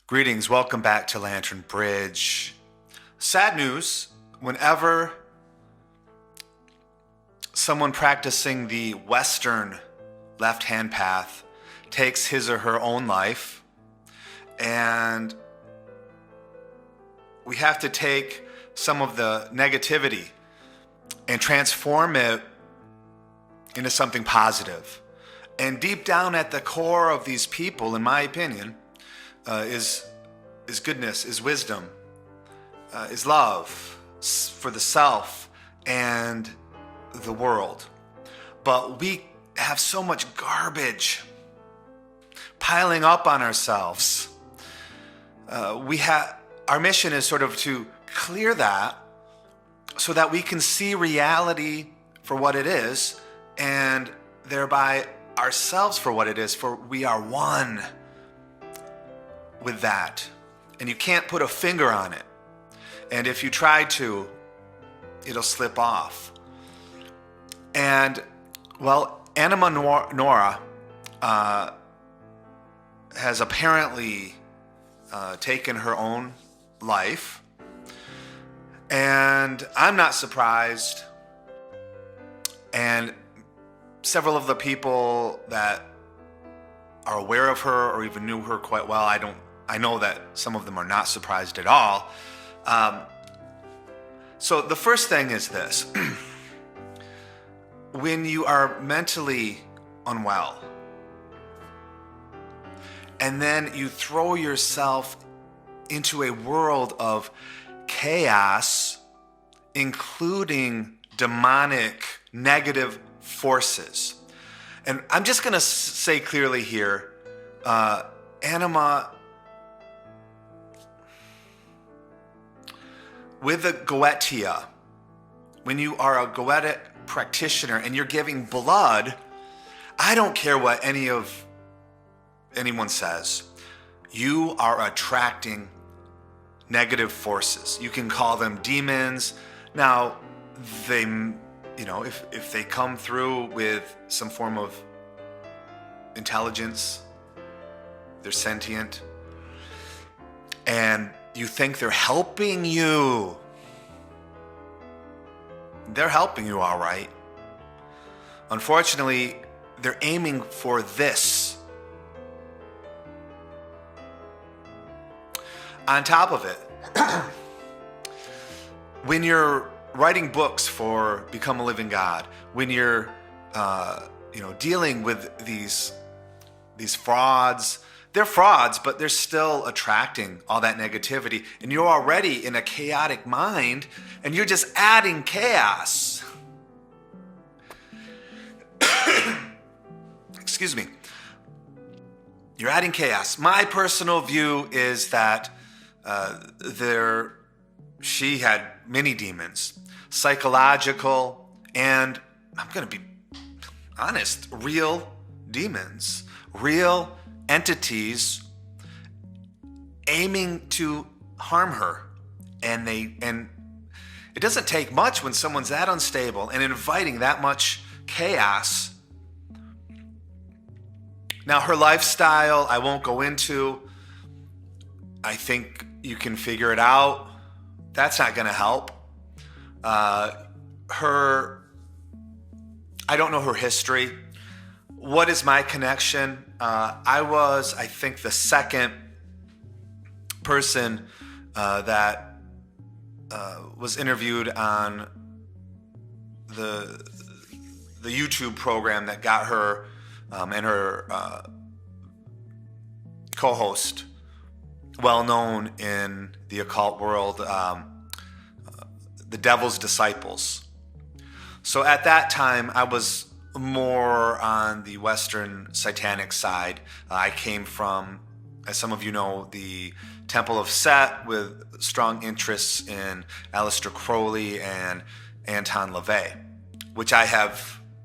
Greetings, welcome back to Lantern Bridge. Sad news, whenever someone practicing the Western left-hand path takes his or her own life, and we have to take some of the negativity and transform it into something positive. And deep down at the core of these people, in my opinion, is goodness, is wisdom, is love for the self and the world. But we have so much garbage piling up on ourselves. Our mission is sort of to clear that so that we can see reality for what it is, and thereby ourselves for what it is, for we are one with that. And you can't put a finger on it. And if you try to, it'll slip off. And, well, Anima Noira has apparently taken her own life. And I'm not surprised. And several of the people that are aware of her or even knew her quite well, I know that some of them are not surprised at all. So the first thing is this. When you are mentally unwell, and then you throw yourself into a world of chaos, including demonic, negative forces. And I'm just going to say clearly here, Anima, with the Goetia, when you are a Goetic practitioner and you're giving blood, I don't care what anyone says. You are attracting negative forces. You can call them demons. Now, if they come through with some form of intelligence, they're sentient, and you think they're helping you. They're helping you, all right. Unfortunately, they're aiming for this. On top of it, when you're writing books for Become a Living God, when you're dealing with these frauds, they're frauds, but they're still attracting all that negativity, and you're already in a chaotic mind, and you're just adding chaos. Excuse me. You're adding chaos. My personal view is that she had many demons, psychological, and I'm going to be honest, real demons, real entities aiming to harm her. And it doesn't take much when someone's that unstable and inviting that much chaos. Now, her lifestyle, I won't go into. I think you can figure it out. That's not going to help. I don't know her history. What is my connection? I think, the second person that was interviewed on the YouTube program that got her and her co-host well known in the occult world, the Devil's Disciples. So at that time, I was more on the Western satanic side. I came from, as some of you know, the Temple of Set, with strong interests in Aleister Crowley and Anton LaVey, which I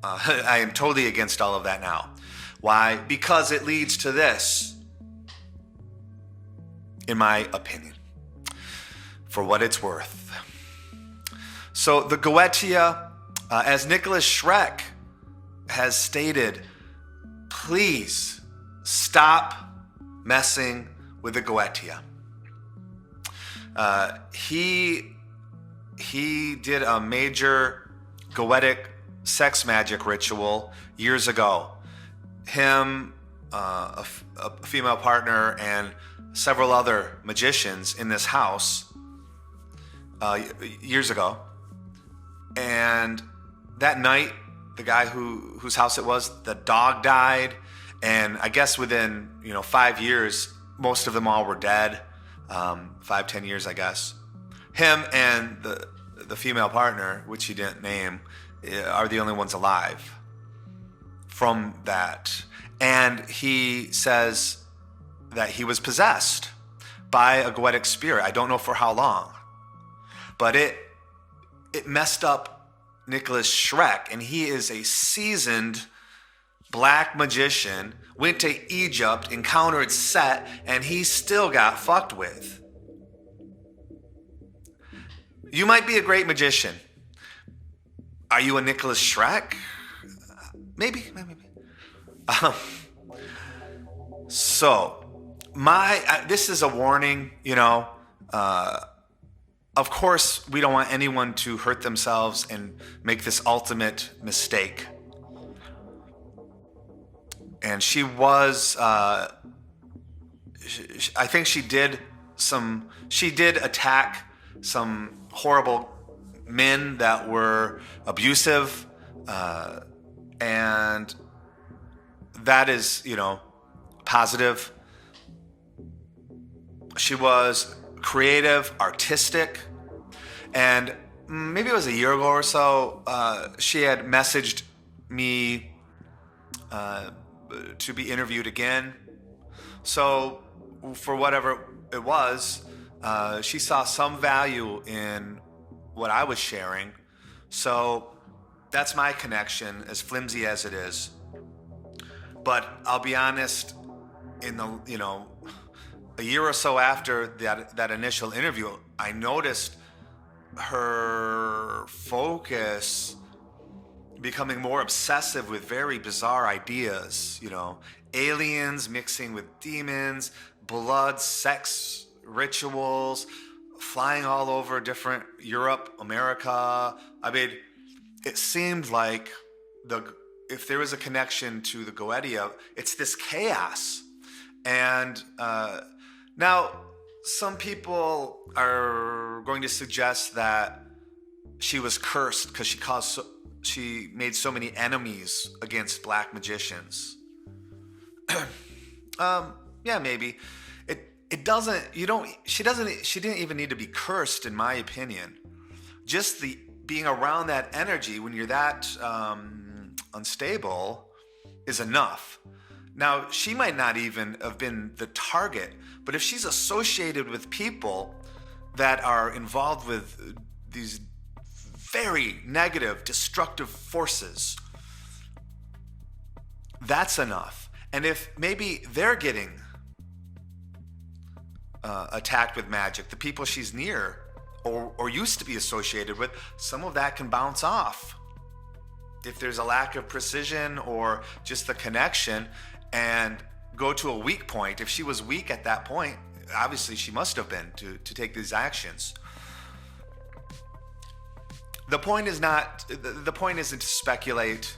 am totally against all of that now. Why? Because it leads to this, in my opinion, for what it's worth. So the Goetia, as Nicholas Schreck has stated, please stop messing with the Goetia. He did a major Goetic sex magic ritual years ago. Him, a female partner, and several other magicians in this house years ago. And that night, the guy whose house it was, the dog died. And I guess within 5 years, most of them all were dead. 5-10 years, I guess. Him and the female partner, which he didn't name, are the only ones alive from that. And he says that he was possessed by a Goetic spirit. I don't know for how long, but it messed up Nicholas Schreck, and he is a seasoned black magician, went to Egypt, encountered Set, and he still got fucked with. You might be a great magician. Are you a Nicholas Schreck? Maybe. So, this is a warning, of course, we don't want anyone to hurt themselves and make this ultimate mistake. And she was, I think she did attack some horrible men that were abusive, and that is, positive. She was creative, artistic, and maybe it was a year ago or so, she had messaged me to be interviewed again. So for whatever it was, she saw some value in what I was sharing. So that's my connection, as flimsy as it is. But I'll be honest, in the, a year or so after that initial interview, I noticed her focus becoming more obsessive with very bizarre ideas, aliens mixing with demons, blood, sex, rituals, flying all over different Europe, America. I mean, it seemed like if there was a connection to the Goetia, it's this chaos. And now some people are going to suggest that she was cursed because she made so many enemies against black magicians. Yeah, maybe. She didn't even need to be cursed, in my opinion. Just being around that energy when you're that unstable is enough. Now, she might not even have been the target, but if she's associated with people that are involved with these very negative, destructive forces, that's enough. And if maybe they're getting attacked with magic, the people she's near or used to be associated with, some of that can bounce off. If there's a lack of precision or just the connection, and go to a weak point. If she was weak at that point, obviously she must have been to take these actions. The point isn't to speculate.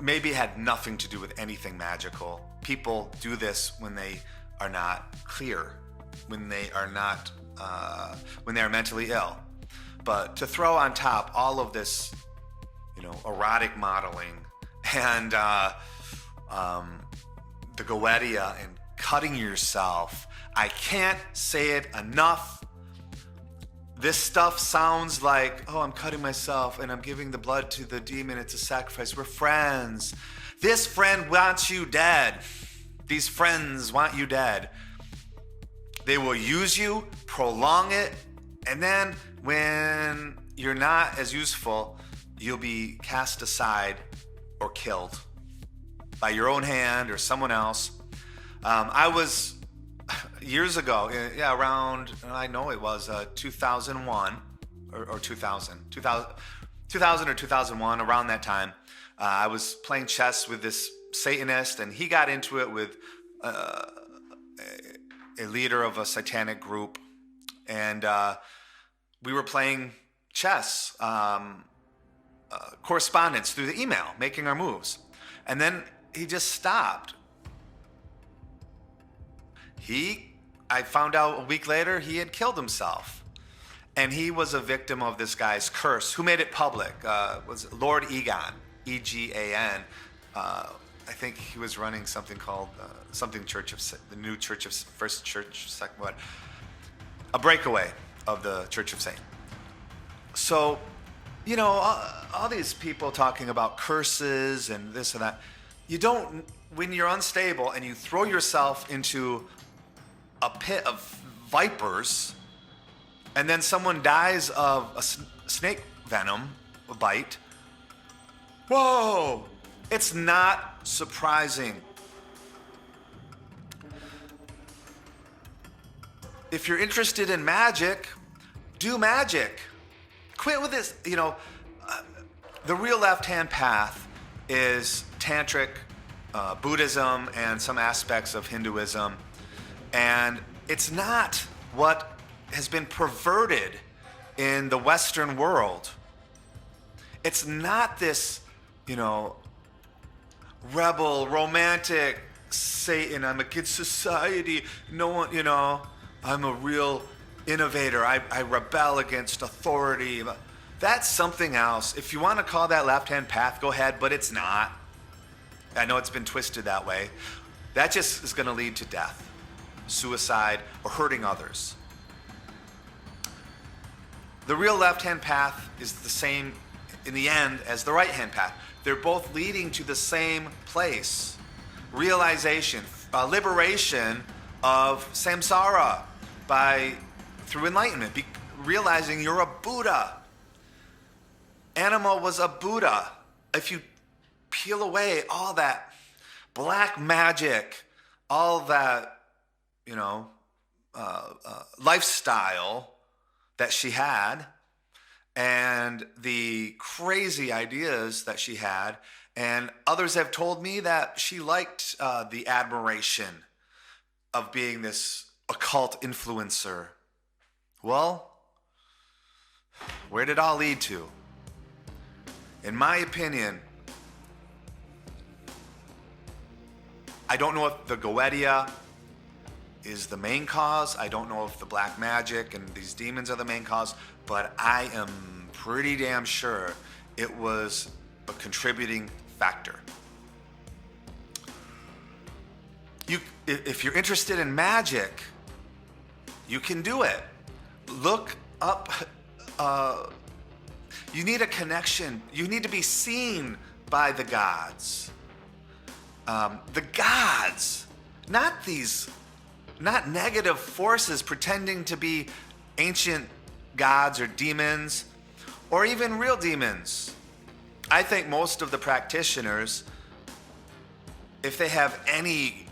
Maybe it had nothing to do with anything magical. People do this when they are not clear, when they are not, when they are mentally ill. But to throw on top all of this, erotic modeling and the Goetia and cutting yourself, I can't say it enough. This stuff sounds like, I'm cutting myself and I'm giving the blood to the demon. It's a sacrifice. We're friends. This friend wants you dead. These friends want you dead. They will use you, prolong it, and then when you're not as useful, you'll be cast aside or killed by your own hand or someone else. I was years ago, around, I know it was 2001 or 2000 or 2001, around that time. I was playing chess with this Satanist, and he got into it with a leader of a satanic group, and we were playing chess, correspondence through the email, making our moves. And then he just stopped. I found out a week later, he had killed himself. And he was a victim of this guy's curse. Who made it public? Was Lord Egan, E-G-A-N. I think he was running something called the new Church of First Church, second what? A breakaway of the Church of Satan. So, you know, all these people talking about curses and this and that. You don't, when you're unstable and you throw yourself into a pit of vipers, and then someone dies of a snake venom, a bite. Whoa! It's not surprising. If you're interested in magic, do magic. Quit with this, you know. The real left-hand path is tantric, Buddhism, and some aspects of Hinduism. And it's not what has been perverted in the Western world. It's not this, you know, rebel, romantic Satan. I'm against society. No one, you know, I'm a real innovator. I rebel against authority. That's something else. If you want to call that left-hand path, go ahead, but it's not. I know it's been twisted that way. That just is going to lead to death, suicide, or hurting others. The real left-hand path is the same in the end as the right-hand path. They're both leading to the same place. Realization, liberation of samsara through enlightenment, realizing you're a Buddha. Anima was a Buddha. If you peel away all that black magic, all that, you know, lifestyle that she had, and the crazy ideas that she had, and others have told me that she liked the admiration of being this occult influencer. Well, where did it all lead to? In my opinion, I don't know if the Goetia is the main cause. I don't know if the black magic and these demons are the main cause, but I am pretty damn sure it was a contributing factor. If you're interested in magic, you can do it. Look up, you need a connection. You need to be seen by the gods. The gods, not negative forces pretending to be ancient gods or demons, or even real demons. I think most of the practitioners, if they have any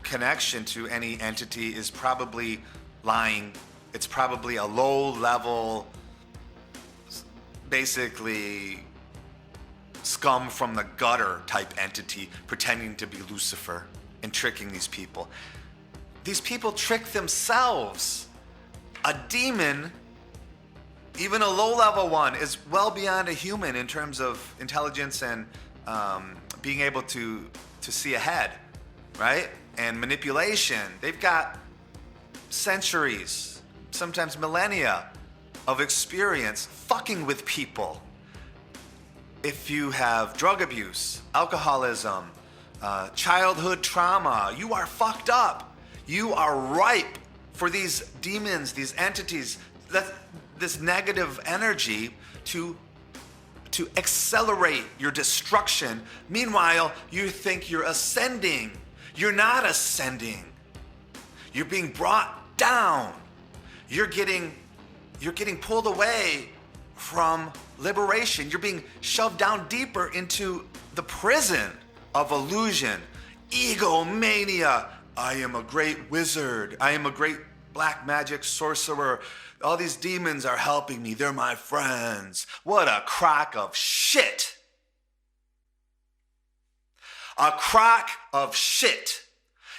connection to any entity, is probably lying. It's probably a low-level, basically scum from the gutter type entity pretending to be Lucifer and tricking these people. These people trick themselves. A demon, even a low-level one, is well beyond a human in terms of intelligence and being able to see ahead, right? And manipulation. They've got centuries, sometimes millennia of experience fucking with people. If you have drug abuse, alcoholism, childhood trauma, you are fucked up. You are ripe for these demons, these entities, this negative energy to accelerate your destruction. Meanwhile, you think you're ascending. You're not ascending. You're being brought down. You're getting pulled away from liberation. You're being shoved down deeper into the prison of illusion, egomania. I am a great wizard. I am a great black magic sorcerer. All these demons are helping me. They're my friends. What a crock of shit. A crock of shit.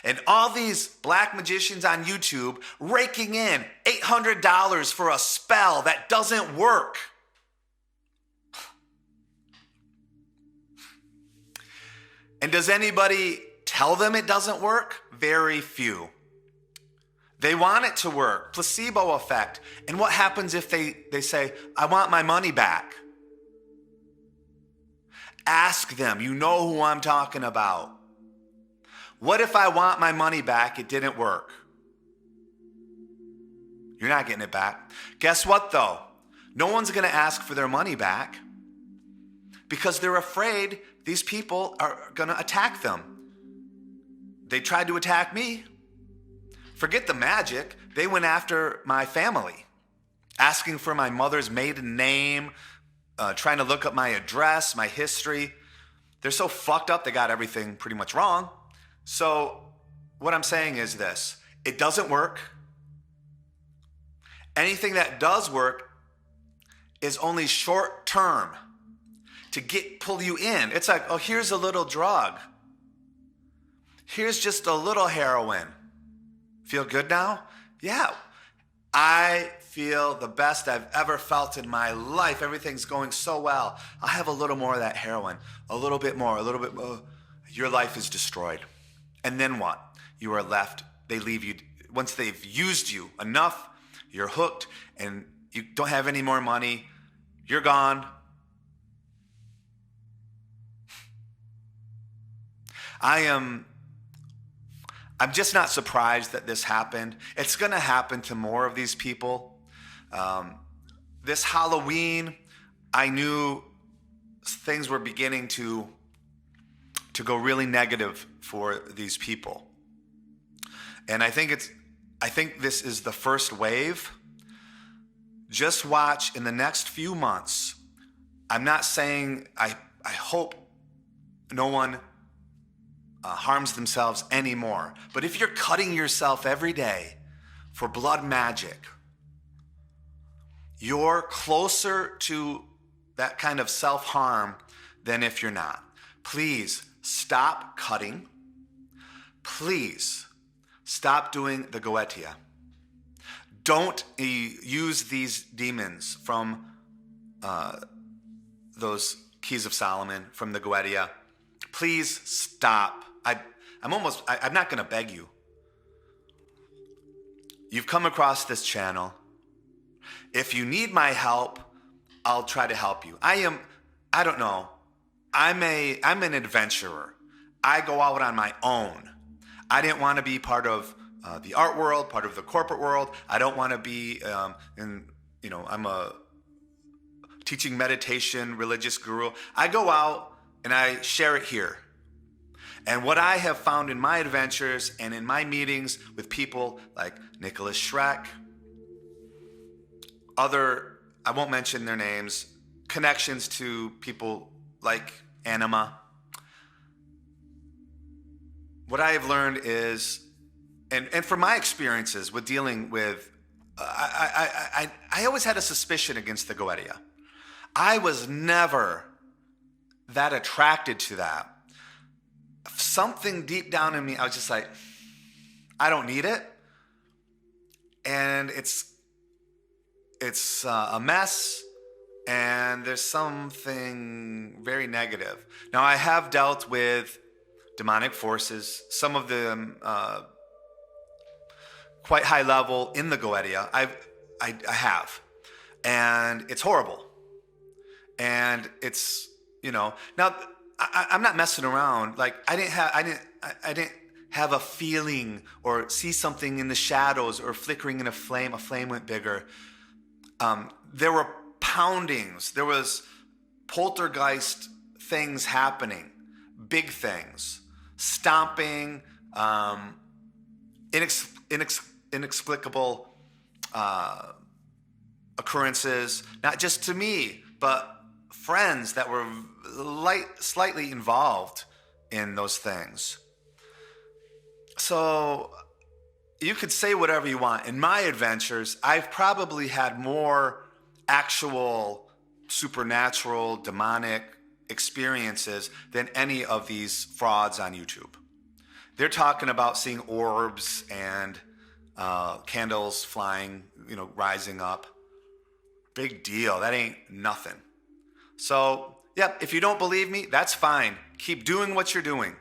And all these black magicians on YouTube raking in $800 for a spell that doesn't work. And does anybody tell them it doesn't work? Very few. They want it to work. Placebo effect. And what happens if they say, I want my money back? Ask them. You know who I'm talking about. What if I want my money back? It didn't work. You're not getting it back. Guess what though? No one's going to ask for their money back because they're afraid these people are going to attack them. They tried to attack me. Forget the magic. They went after my family, asking for my mother's maiden name, trying to look up my address, my history. They're so fucked up, they got everything pretty much wrong. So what I'm saying is this. It doesn't work. Anything that does work is only short term to pull you in. It's like, oh, here's a little drug. Here's just a little heroin. Feel good now? Yeah. I feel the best I've ever felt in my life. Everything's going so well. I'll have a little more of that heroin. A little bit more, a little bit more. Your life is destroyed. And then what? You are left. They leave you. Once they've used you enough, you're hooked and you don't have any more money. You're gone. I'm just not surprised that this happened. It's going to happen to more of these people. This Halloween, I knew things were beginning to go really negative for these people. And I think this is the first wave. Just watch in the next few months. I'm not saying I hope no one harms themselves anymore. But if you're cutting yourself every day for blood magic, you're closer to that kind of self-harm than if you're not. Please stop cutting. Please stop doing the Goetia. Don't use these demons from those Keys of Solomon, from the Goetia. Please stop. I'm not going to beg you. You've come across this channel. If you need my help, I'll try to help you. I don't know. I'm an adventurer. I go out on my own. I didn't want to be part of the art world, part of the corporate world. I don't want to be I'm a teaching meditation, religious guru. I go out and I share it here. And what I have found in my adventures and in my meetings with people like Nicholas Schreck, I won't mention their names, connections to people like Anima. What I have learned is, and from my experiences with dealing with, I always had a suspicion against the Goetia. I was never that attracted to that. Something deep down in me, I was just like, I don't need it. And it's a mess. And there's something very negative. Now, I have dealt with demonic forces, some of them quite high level in the Goetia. I have. And it's horrible. And it's, now I'm not messing around. Like I didn't have a feeling or see something in the shadows or flickering in a flame. A flame went bigger. There were poundings. There was poltergeist things happening, big things, stomping, inexplicable occurrences, not just to me, but friends that were slightly involved in those things. So you could say whatever you want. In my adventures, I've probably had more actual supernatural, demonic experiences than any of these frauds on YouTube. They're talking about seeing orbs and candles flying, rising up. Big deal. That ain't nothing. So, yeah, if you don't believe me, that's fine. Keep doing what you're doing.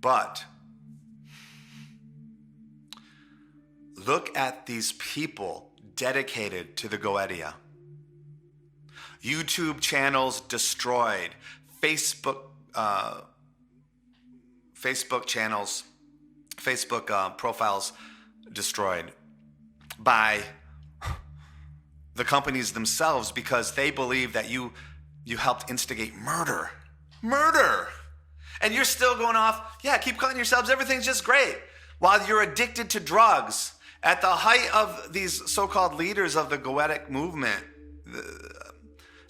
But look at these people dedicated to the Goetia. YouTube channels destroyed. Facebook channels, Facebook profiles destroyed by the companies themselves because they believe that you helped instigate murder. Murder! And you're still going off, yeah, keep cutting yourselves, everything's just great. While you're addicted to drugs. At the height of these so-called leaders of the Goetic movement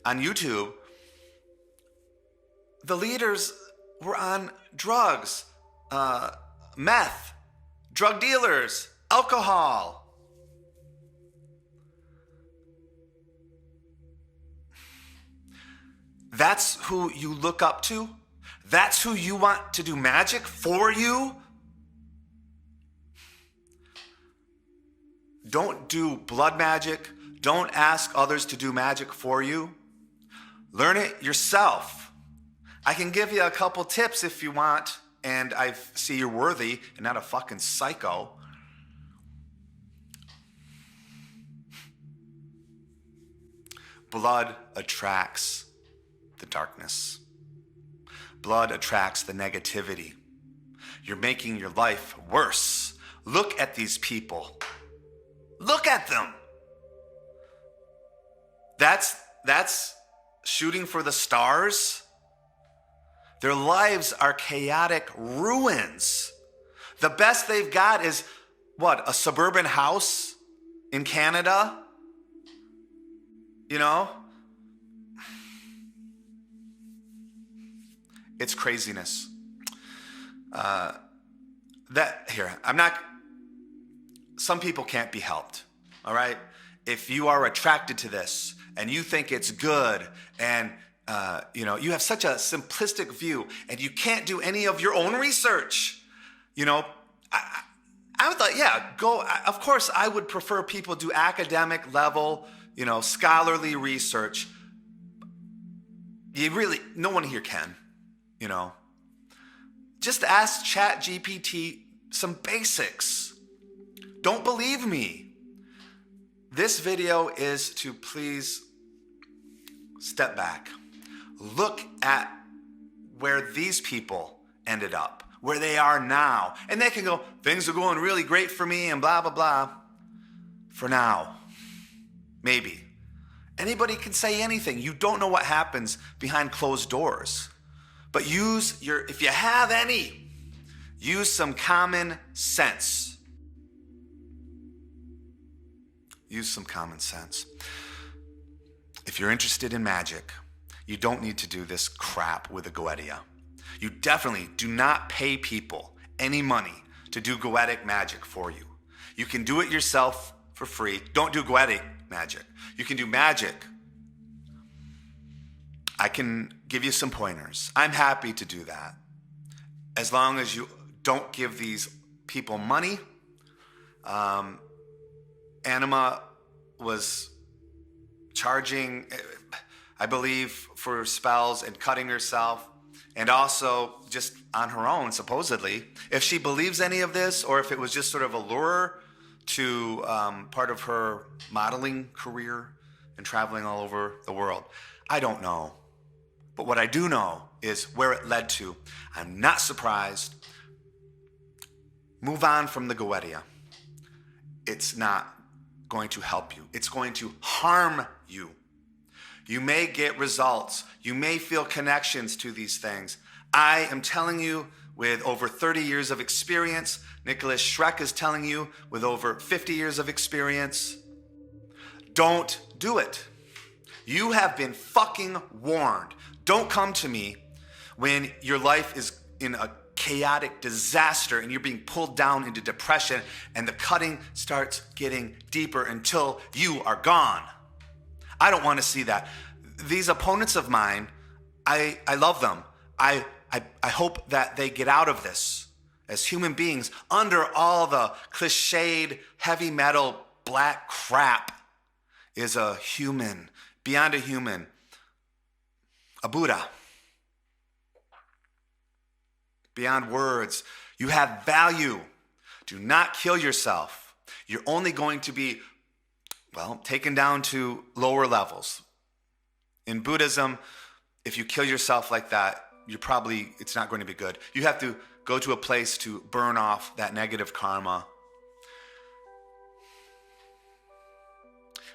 on YouTube, the leaders were on drugs, meth, drug dealers, alcohol. That's who you look up to? That's who you want to do magic for you? Don't do blood magic. Don't ask others to do magic for you. Learn it yourself. I can give you a couple tips if you want, and I see you're worthy and not a fucking psycho. Blood attracts the darkness. Blood attracts the negativity. You're making your life worse. Look at these people. Look at them. That's shooting for the stars. Their lives are chaotic ruins. The best they've got is what? A suburban house in Canada? It's craziness. Some people can't be helped, all right? If you are attracted to this and you think it's good and, you have such a simplistic view and you can't do any of your own research, I would like, go. Of course, I would prefer people do academic level, scholarly research. No one here can, Just ask ChatGPT some basics. Don't believe me. This video is to please step back. Look at where these people ended up, where they are now. And they can go, things are going really great for me and blah, blah, blah. For now, maybe. Anybody can say anything. You don't know what happens behind closed doors. But if you have any, use some common sense. Use some common sense. If you're interested in magic, you don't need to do this crap with a Goetia. You definitely do not pay people any money to do Goetic magic for you. You can do it yourself for free. Don't do Goetic magic. You can do magic. I can give you some pointers. I'm happy to do that. As long as you don't give these people money. Anima was charging, I believe, for spells and cutting herself, and also just on her own, supposedly. If she believes any of this, or if it was just sort of a lure to part of her modeling career and traveling all over the world, I don't know. But what I do know is where it led to. I'm not surprised. Move on from the Goetia. It's not going to help you. It's going to harm you. You may get results. You may feel connections to these things. I am telling you with over 30 years of experience. Nicholas Schreck is telling you with over 50 years of experience. Don't do it. You have been fucking warned. Don't come to me when your life is in a chaotic disaster and you're being pulled down into depression and the cutting starts getting deeper until you are gone. I don't want to see that. These opponents of mine, I love them. I hope that they get out of this as human beings under all the cliched, heavy metal, black crap is a human, beyond a human, a Buddha. Beyond words, you have value. Do not kill yourself. You're only going to be, taken down to lower levels. In Buddhism, if you kill yourself like that, it's not going to be good. You have to go to a place to burn off that negative karma.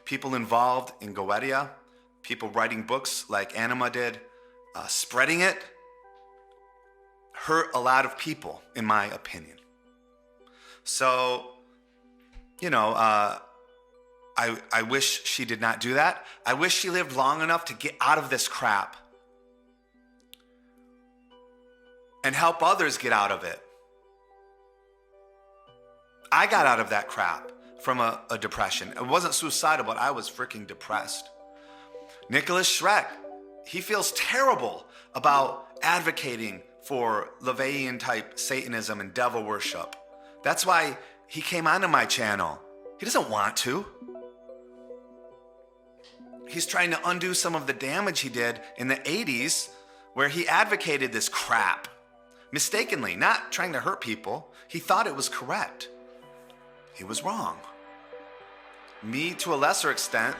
People involved in Goetia, people writing books like Anima did, spreading it, hurt a lot of people, in my opinion. So, I wish she did not do that. I wish she lived long enough to get out of this crap and help others get out of it. I got out of that crap from a depression. It wasn't suicidal, but I was freaking depressed. Nicholas Schreck, he feels terrible about advocating for Leviathan type Satanism and devil worship. That's why he came onto my channel. He doesn't want to. He's trying to undo some of the damage he did in the 80s where he advocated this crap. Mistakenly, not trying to hurt people. He thought it was correct. He was wrong. Me, to a lesser extent,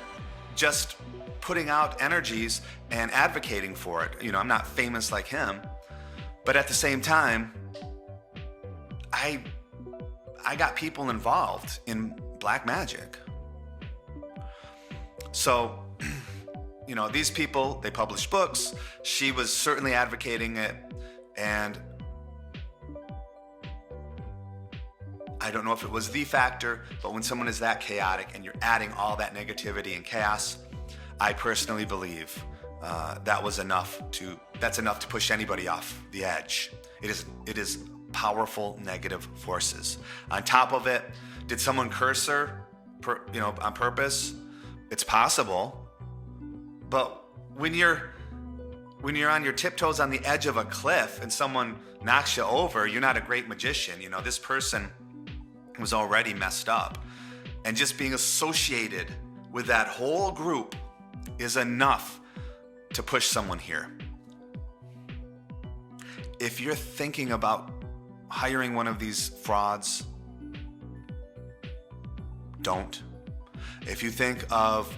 just putting out energies and advocating for it. I'm not famous like him, but at the same time, I got people involved in black magic. So, these people, they published books. She was certainly advocating it, and I don't know if it was the factor, but when someone is that chaotic and you're adding all that negativity and chaos, I personally believe that's enough to push anybody off the edge. It is powerful negative forces. On top of it, did someone curse her, on purpose? It's possible, but when you're on your tiptoes on the edge of a cliff and someone knocks you over, you're not a great magician. This person was already messed up, and just being associated with that whole group is enough to push someone here. If you're thinking about hiring one of these frauds, don't. If you think of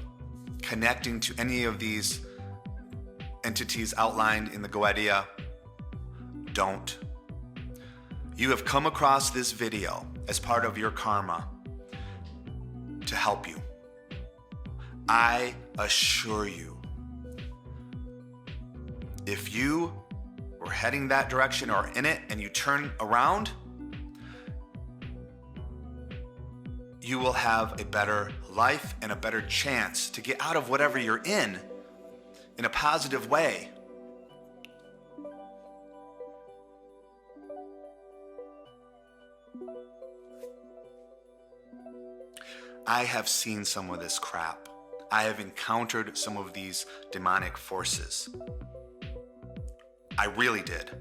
connecting to any of these entities outlined in the Goetia, don't. You have come across this video as part of your karma to help you. I assure you, if you were heading that direction or in it and you turn around, you will have a better life and a better chance to get out of whatever you're in a positive way. I have seen some of this crap. I have encountered some of these demonic forces. I really did.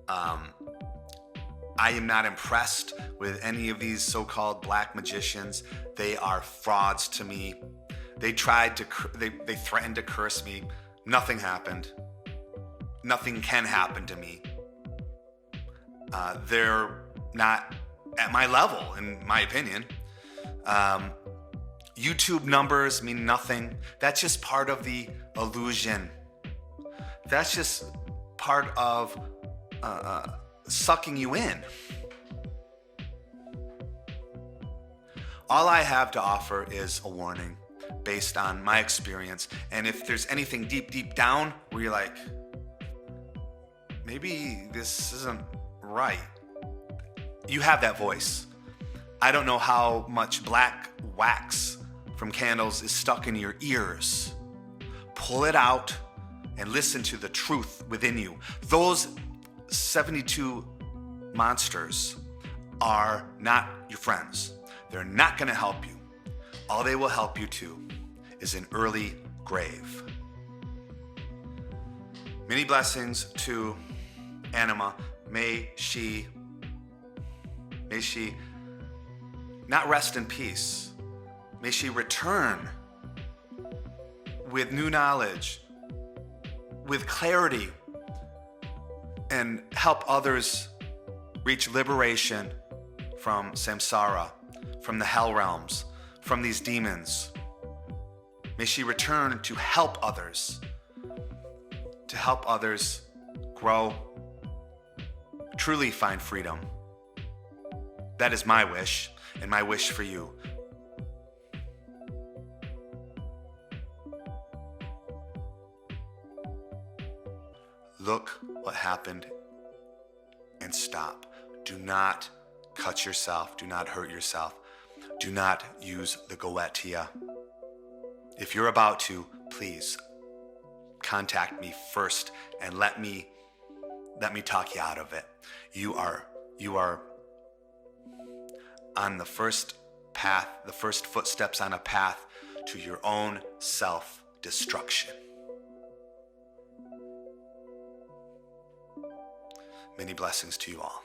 I am not impressed with any of these so-called black magicians. They are frauds to me. They threatened to curse me. Nothing happened. Nothing can happen to me. They're not at my level, in my opinion. YouTube numbers mean nothing. That's just part of the illusion. That's just part of sucking you in. All I have to offer is a warning based on my experience. And if there's anything deep down where you're like, maybe this isn't right, you have that voice. I don't know how much black wax from candles is stuck in your ears. Pull it out and listen to the truth within you. Those 72 monsters are not your friends. They're not going to help you. All they will help you to is an early grave. Many blessings to Anima. May she not rest in peace. May she return with new knowledge, with clarity, and help others reach liberation from samsara, from the hell realms, from these demons. May she return to help others grow, truly find freedom. That is my wish, and my wish for you. Look what happened and stop. Do not cut yourself. Do not hurt yourself. Do not use the Goetia. If you're about to, please contact me first and let me talk you out of it. You are on the first path, the first footsteps on a path to your own self-destruction. Many blessings to you all.